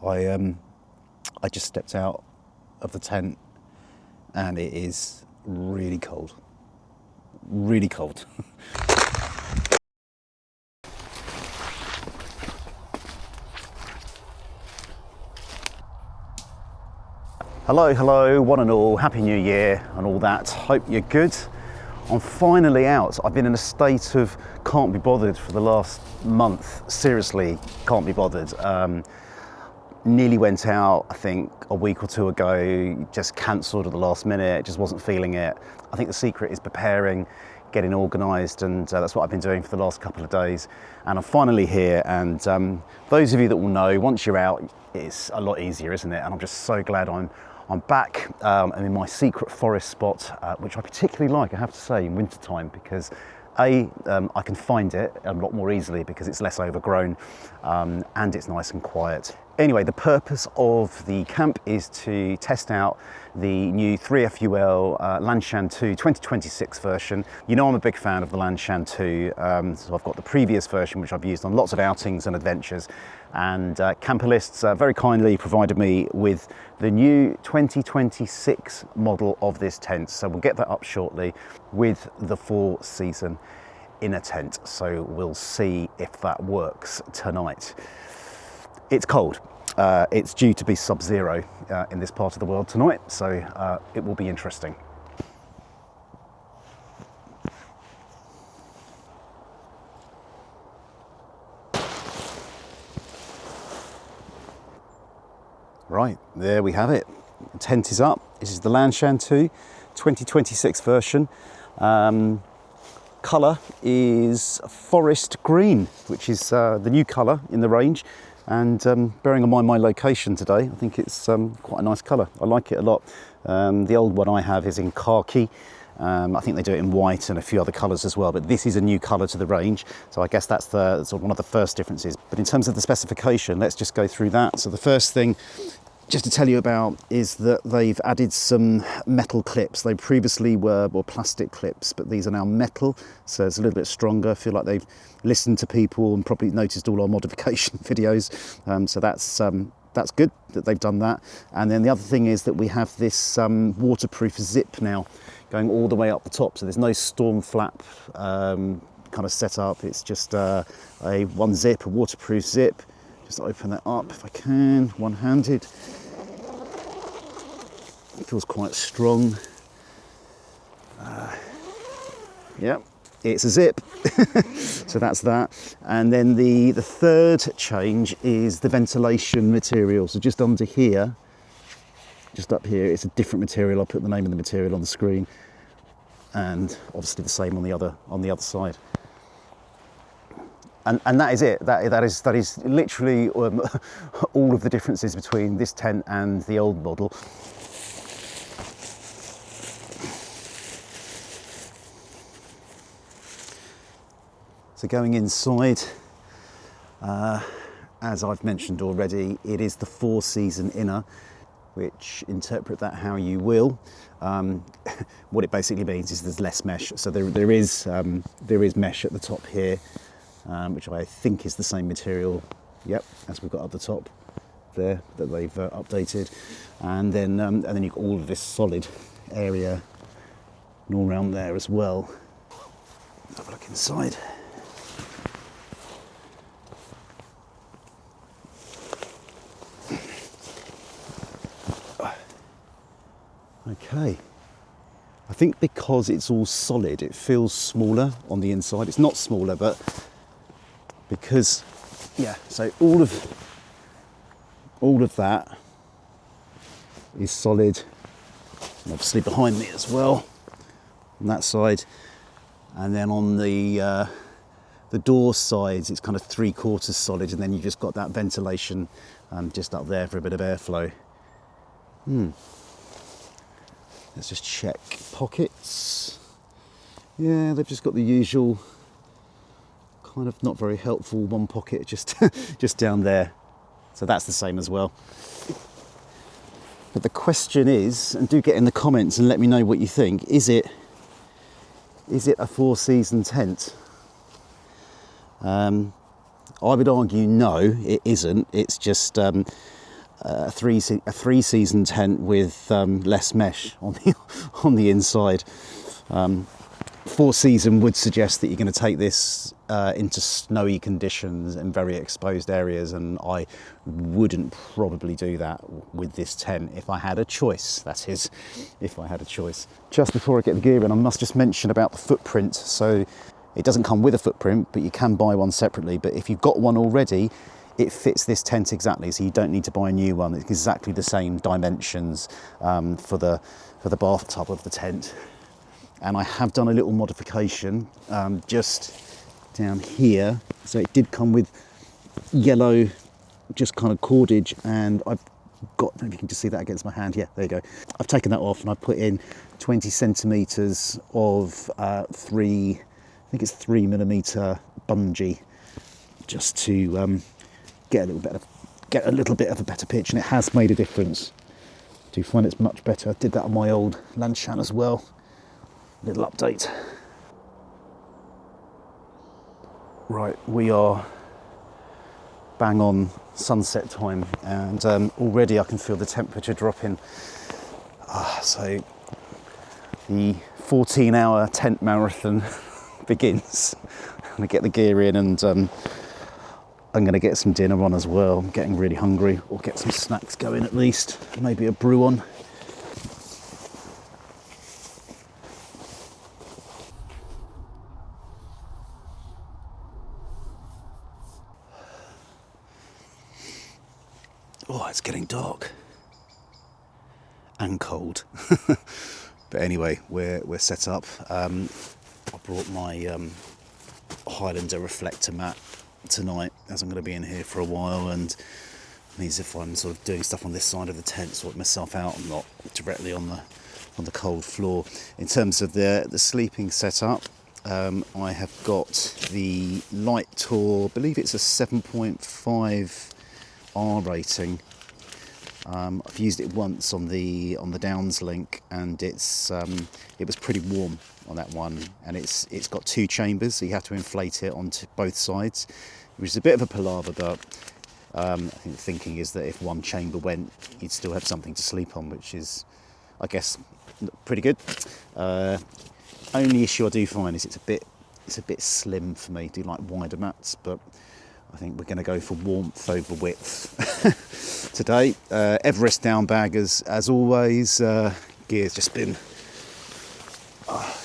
I just stepped out of the tent and it is really cold. Really cold. Hello, one and all. Happy New Year and all that. Hope you're good. I'm finally out. I've been in a state of can't be bothered for the last month. Seriously, can't be bothered. Nearly went out, I think, a week or two ago, just cancelled at the last minute, just wasn't feeling it. I think the secret is preparing, getting organised, and that's what I've been doing for the last couple of days. And I'm finally here, and those of you that will know, once you're out, it's a lot easier, isn't it? And I'm just so glad I'm back. I'm in my secret forest spot, which I particularly like, I have to say, in wintertime, because I can find it a lot more easily because it's less overgrown and it's nice and quiet. Anyway, the purpose of the camp is to test out the new 3FUL Lanshan 2 2026 version. You know I'm a big fan of the Lanshan 2, so I've got the previous version which I've used on lots of outings and adventures, and Camperlists very kindly provided me with the new 2026 model of this tent, so we'll get that up shortly with the 4-season inner tent, so we'll see if that works tonight. It's cold. It's due to be sub-zero in this part of the world tonight, so it will be interesting. Right, there we have it. The tent is up. This is the Lanshan 2 2026 version. Colour is forest green, which is the new colour in the range. And bearing in mind my location today, I think it's quite a nice colour. I like it a lot. The old one I have is in khaki. I think they do it in white and a few other colours as well, but this is a new colour to the range. So I guess that's sort of one of the first differences. But in terms of the specification, let's just go through that. So the first thing just to tell you about is that they've added some metal clips. They previously were plastic clips, but these are now metal, so it's a little bit stronger. I feel like they've listened to people and probably noticed all our modification videos. So that's good that they've done that. And then the other thing is that we have this waterproof zip now going all the way up the top. So there's no storm flap kind of set up. It's just a one zip, a waterproof zip. Just open that up if I can, one-handed. It feels quite strong. Yeah, it's a zip. So that's that. And then the third change is the ventilation material. So just under here, just up here, it's a different material. I'll put the name of the material on the screen. And obviously the same on the other side. And that is it. That is literally all of the differences between this tent and the old model. So going inside, as I've mentioned already, it is the 4-season inner, which interpret that how you will. What it basically means is there's less mesh. So there is mesh at the top here. Which I think is the same material, yep, as we've got at the top there that they've updated, and then you've got all of this solid area and all around there as well. Have a look inside. Okay. I think because it's all solid, it feels smaller on the inside. It's not smaller, but because, yeah, so all of that is solid, and obviously behind me as well on that side, and then on the door sides it's kind of 3/4 solid, and then you've just got that ventilation just up there for a bit of airflow. Let's just check pockets. Yeah, they've just got the usual kind of not very helpful one pocket just just down there, so that's the same as well. But the question is, and do get in the comments and let me know what you think, is it a 4-season tent? I would argue no, it isn't. It's just a three season tent with less mesh on the on the inside. Four season would suggest that you're going to take this into snowy conditions and very exposed areas, and I wouldn't probably do that with this tent if I had a choice. That is, if I had a choice. Just before I get the gear in, I must just mention about the footprint. So it doesn't come with a footprint, but you can buy one separately. But if you've got one already, it fits this tent exactly, so you don't need to buy a new one. It's exactly the same dimensions for the bathtub of the tent. And I have done a little modification just down here. So it did come with yellow, just kind of cordage, and I've got, if you can just see that against my hand, yeah, there you go. I've taken that off and I put in 20 centimetres of 3 millimetre bungee, just to get a little bit of a better pitch, and it has made a difference. I do find it's much better. I did that on my old Lanshan as well. Little update. Right, we are bang on sunset time, and already I can feel the temperature dropping. So the 14-hour tent marathon begins. I'm gonna get the gear in, and I'm gonna get some dinner on as well. I'm getting really hungry, or get some snacks going at least. Maybe a brew on. Oh, it's getting dark and cold. But anyway, we're set up. I brought my Highlander reflector mat tonight, as I'm going to be in here for a while, and means if I'm sort of doing stuff on this side of the tent, sort myself out, I'm not directly on the cold floor. In terms of the sleeping setup, I have got the Light Tour. I believe it's a 7.5 R rating. I've used it once on the Downs link, and it was pretty warm on that one, and it's got 2 chambers, so you have to inflate it onto both sides, which is a bit of a palaver, but I think the thinking is that if one chamber went, you'd still have something to sleep on, which is, I guess, pretty good. Only issue I do find is it's a bit slim for me. I do like wider mats, but I think we're going to go for warmth over width today. Everest down bag as always. Gear's just been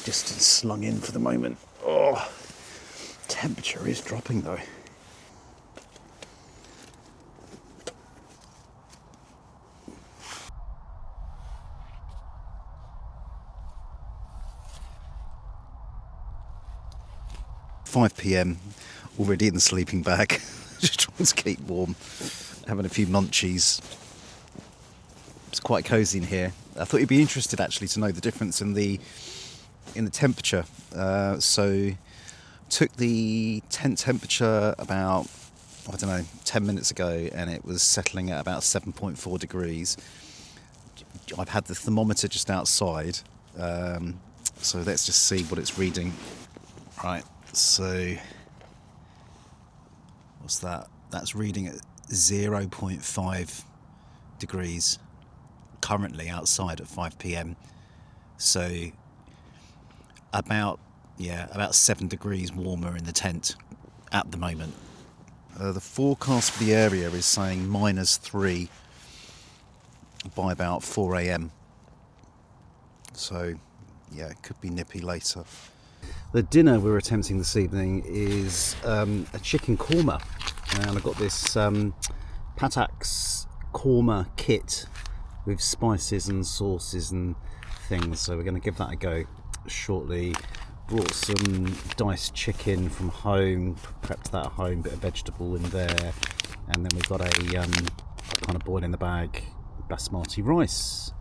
just slung in for the moment. Oh, temperature is dropping though. £5 p.m. already in the sleeping bag. Just trying to keep warm, having a few munchies. It's quite cosy in here. I thought you'd be interested actually to know the difference in the temperature. So took the tent temperature about, I don't know, 10 minutes ago, and it was settling at about 7.4 degrees. I've had the thermometer just outside, so let's just see what it's reading. Right, so what's that? That's reading at 0.5 degrees currently outside at 5 p.m. So about 7 degrees warmer in the tent at the moment. The forecast for the area is saying -3 by about 4 a.m. So yeah, it could be nippy later. The dinner we're attempting this evening is a chicken korma, and I've got this Patak's korma kit with spices and sauces and things, so we're going to give that a go shortly. Brought some diced chicken from home, prepped that at home, bit of vegetable in there, and then we've got a kind of boil in the bag basmati rice.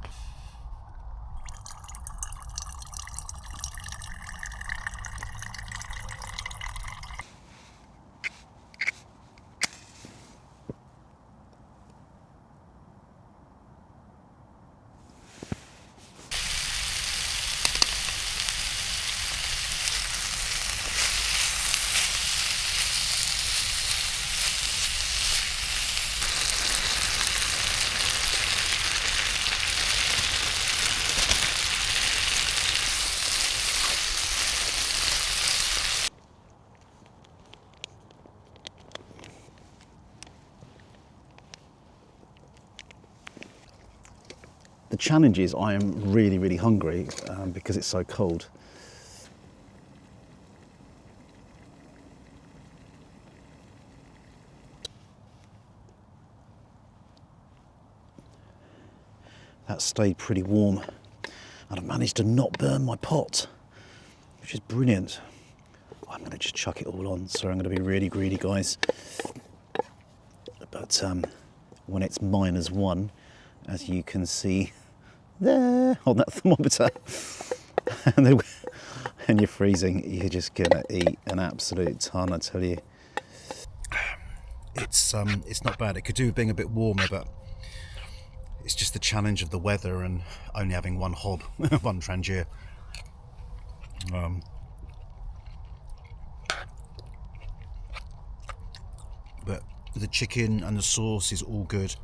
The challenge is I am really, really hungry because it's so cold. That stayed pretty warm, and I've managed to not burn my pot, which is brilliant. I'm going to just chuck it all on. Sorry, I'm going to be really greedy, guys. But when it's -1, as you can see there on that thermometer, and you're freezing, you're just going to eat an absolute ton, I tell you. It's not bad. It could do with being a bit warmer, but it's just the challenge of the weather and only having one hob, one trangier. But the chicken and the sauce is all good.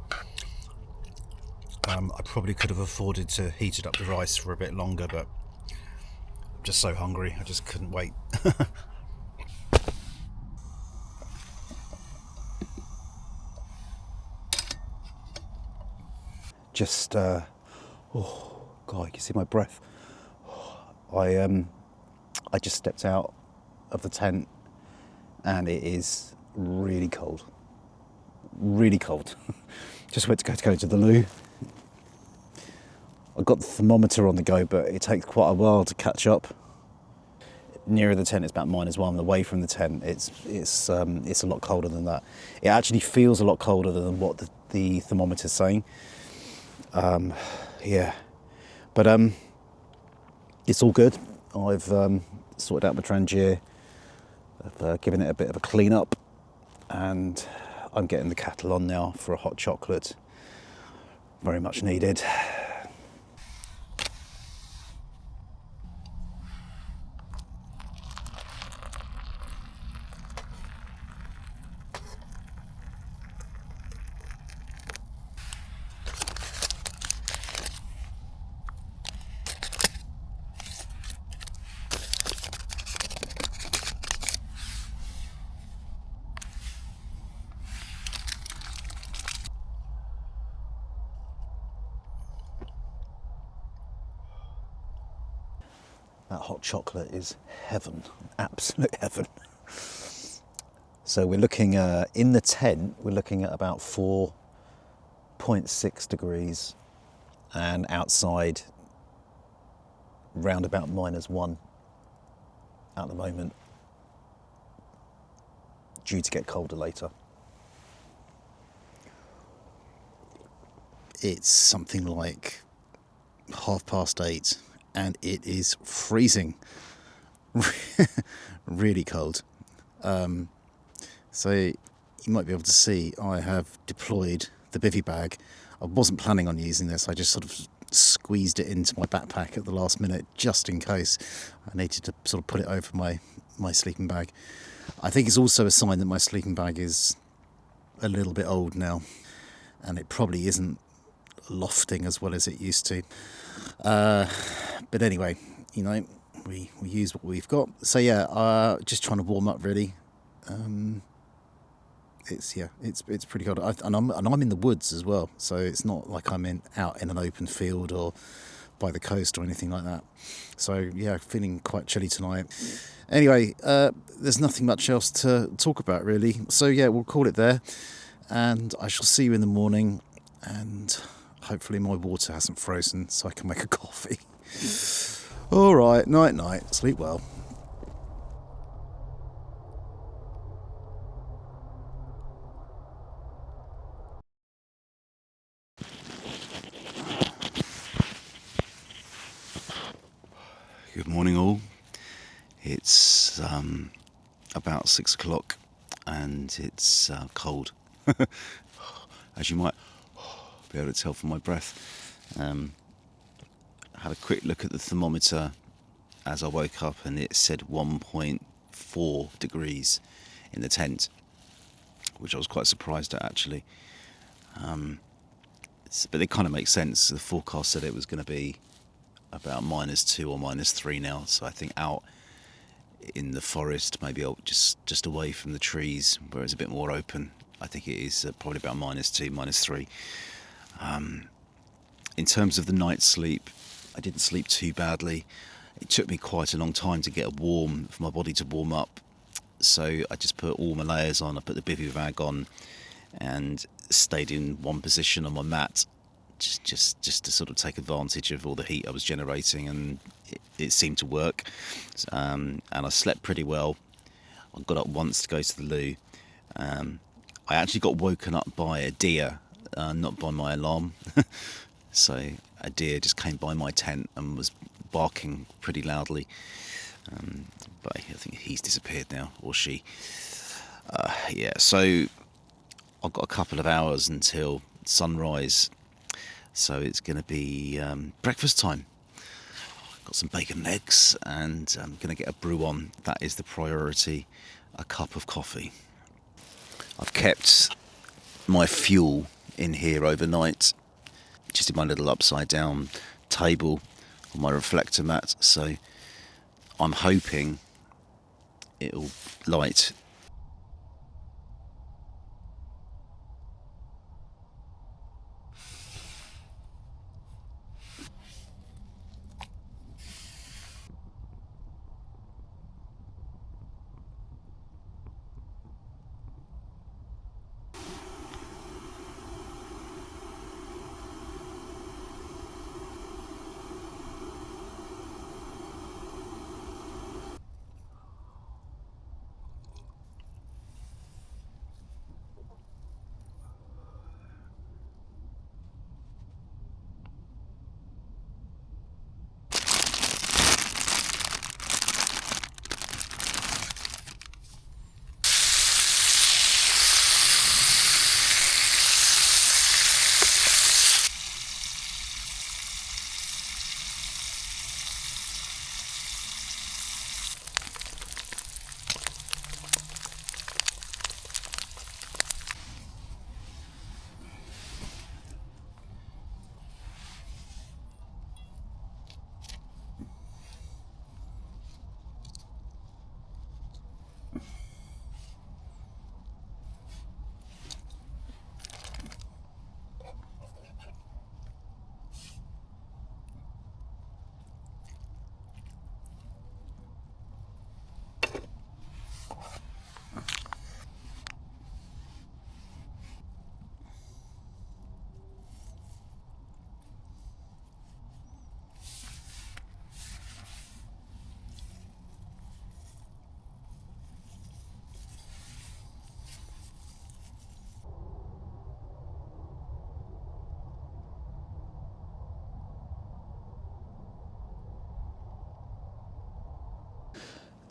I probably could have afforded to heat it up the rice for a bit longer, but I'm just so hungry, I just couldn't wait. Just, oh God, you can see my breath. I just stepped out of the tent and it is really cold. Really cold. Just went to go to the loo. I got the thermometer on the go, but it takes quite a while to catch up. Nearer the tent, it's about -1. Away from the tent, it's a lot colder than that. It actually feels a lot colder than what the thermometer's saying. Yeah, but it's all good. I've sorted out my trangier. I've given it a bit of a clean up, and I'm getting the kettle on now for a hot chocolate. Very much needed. That hot chocolate is heaven, absolute heaven. So we're looking in the tent, we're looking at about 4.6 degrees, and outside round about -1 at the moment, due to get colder later. It's something like 8:30 and it is freezing. Really cold. So you might be able to see I have deployed the bivvy bag. I wasn't planning on using this, I just sort of squeezed it into my backpack at the last minute just in case I needed to sort of put it over my sleeping bag. I think it's also a sign that my sleeping bag is a little bit old now, and it probably isn't lofting as well as it used to. But anyway, you know, we use what we've got. So yeah, just trying to warm up really. It's pretty cold, and I'm in the woods as well, so it's not like I'm out in an open field or by the coast or anything like that. So yeah, feeling quite chilly tonight. Anyway, there's nothing much else to talk about really. So yeah, we'll call it there, and I shall see you in the morning, and hopefully my water hasn't frozen so I can make a coffee. All right, night, sleep well. Good morning all. It's about 6 o'clock and it's cold, as you might be able to tell from my breath. I had a quick look at the thermometer as I woke up and it said 1.4 degrees in the tent, which I was quite surprised at actually. But it kind of makes sense. The forecast said it was going to be about -2 or -3 now, so I think out in the forest, maybe just away from the trees where it's a bit more open, I think it is probably about -2, -3. In terms of the night's sleep, I didn't sleep too badly. It took me quite a long time to get for my body to warm up. So I just put all my layers on, I put the bivy bag on and stayed in one position on my mat just to sort of take advantage of all the heat I was generating, and it seemed to work. And I slept pretty well. I got up once to go to the loo. I actually got woken up by a deer, not by my alarm. So a deer just came by my tent and was barking pretty loudly. But I think he's disappeared now, or she. Yeah, so I've got a couple of hours until sunrise. So it's going to be breakfast time. Got some bacon and eggs, and I'm going to get a brew on. That is the priority, a cup of coffee. I've kept my fuel in here overnight, just in my little upside down table on my reflector mat. So I'm hoping it'll light.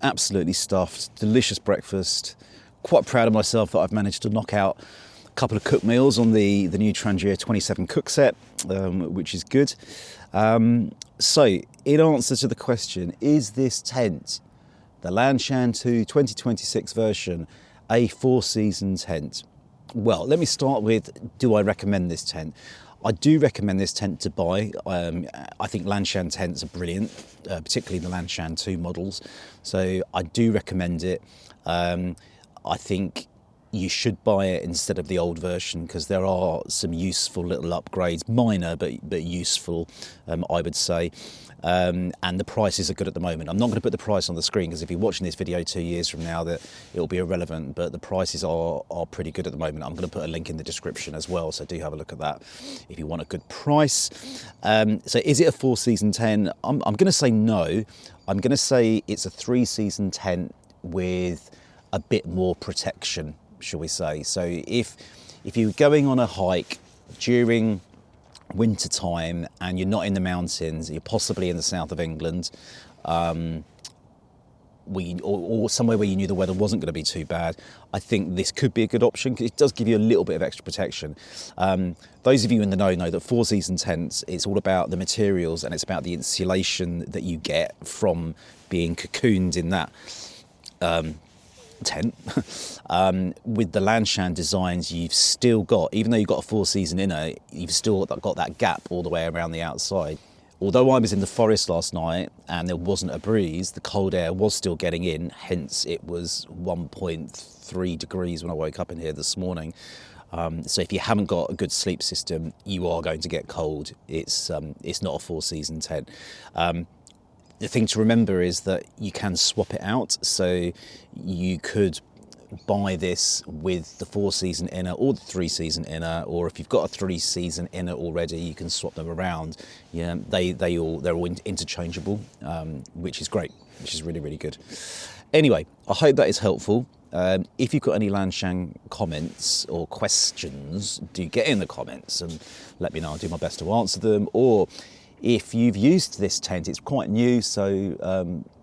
Absolutely stuffed, delicious breakfast. Quite proud of myself that I've managed to knock out a couple of cooked meals on the new Trangia 27 cook set, which is good. So, in answer to the question, is this tent, the Lanshan 2 2026 version, a four-season tent? Well, let me start with, do I recommend this tent? I do recommend this tent to buy. I think Lanshan tents are brilliant, particularly the Lanshan 2 models. So I do recommend it. I think you should buy it instead of the old version, because there are some useful little upgrades, minor but useful, I would say. And the prices are good at the moment. I'm not going to put the price on the screen, because if you're watching this video 2 years from now, that it'll be irrelevant, but the prices are pretty good at the moment. I'm going to put a link in the description as well, so do have a look at that if you want a good price. So is it a four-season tent? I'm going to say no. I'm going to say it's a three-season tent with a bit more protection, shall we say. So if you're going on a hike during winter time and you're not in the mountains, you're possibly in the south of England, or somewhere where you knew the weather wasn't going to be too bad, I think this could be a good option, because it does give you a little bit of extra protection. Those of you in the know that four-season tents, it's all about the materials and it's about the insulation that you get from being cocooned in that tent. With the Lanshan designs, you've still got, even though you've got a four-season inner, you've still got that gap all the way around the outside. Although I was in the forest last night and there wasn't a breeze, the cold air was still getting in, hence it was 1.3 degrees when I woke up in here this morning. So if you haven't got a good sleep system, you are going to get cold. It's not a four-season tent. The thing to remember is that you can swap it out. So you could buy this with the four-season inner or the three-season inner, or if you've got a three-season inner already, you can swap them around. Yeah, they're all interchangeable, which is great, which is really, really good. Anyway, I hope that is helpful. If you've got any Lanshan comments or questions, do get in the comments and let me know. I'll do my best to answer them. Or if you've used this tent, it's quite new, so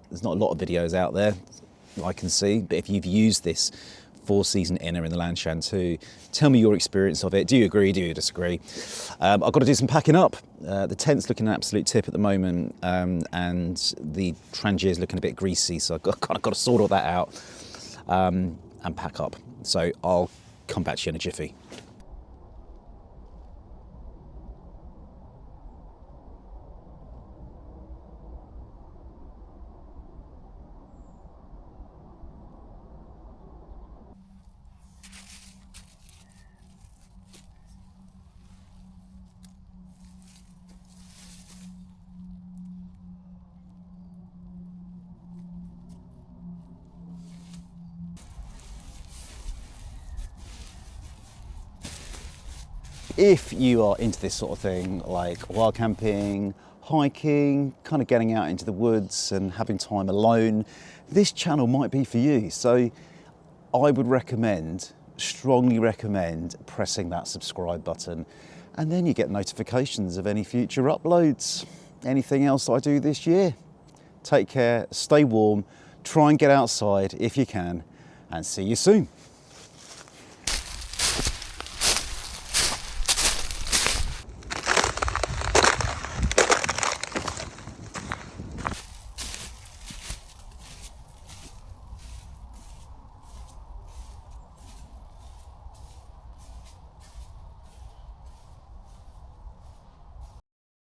there's not a lot of videos out there I can see. But if you've used this four-season inner in the Lanshan 2, tell me your experience of it. Do you agree? Do you disagree? I've got to do some packing up. The tent's looking an absolute tip at the moment, and the Trangier is looking a bit greasy, so I've got to sort all that out. And pack up. So I'll come back to you in a jiffy. If you are into this sort of thing, like wild camping, hiking, kind of getting out into the woods and having time alone, this channel might be for you. So I would recommend, strongly recommend, pressing that subscribe button, and then you get notifications of any future uploads, anything else I do this year. Take care, stay warm, try and get outside if you can, and see you soon.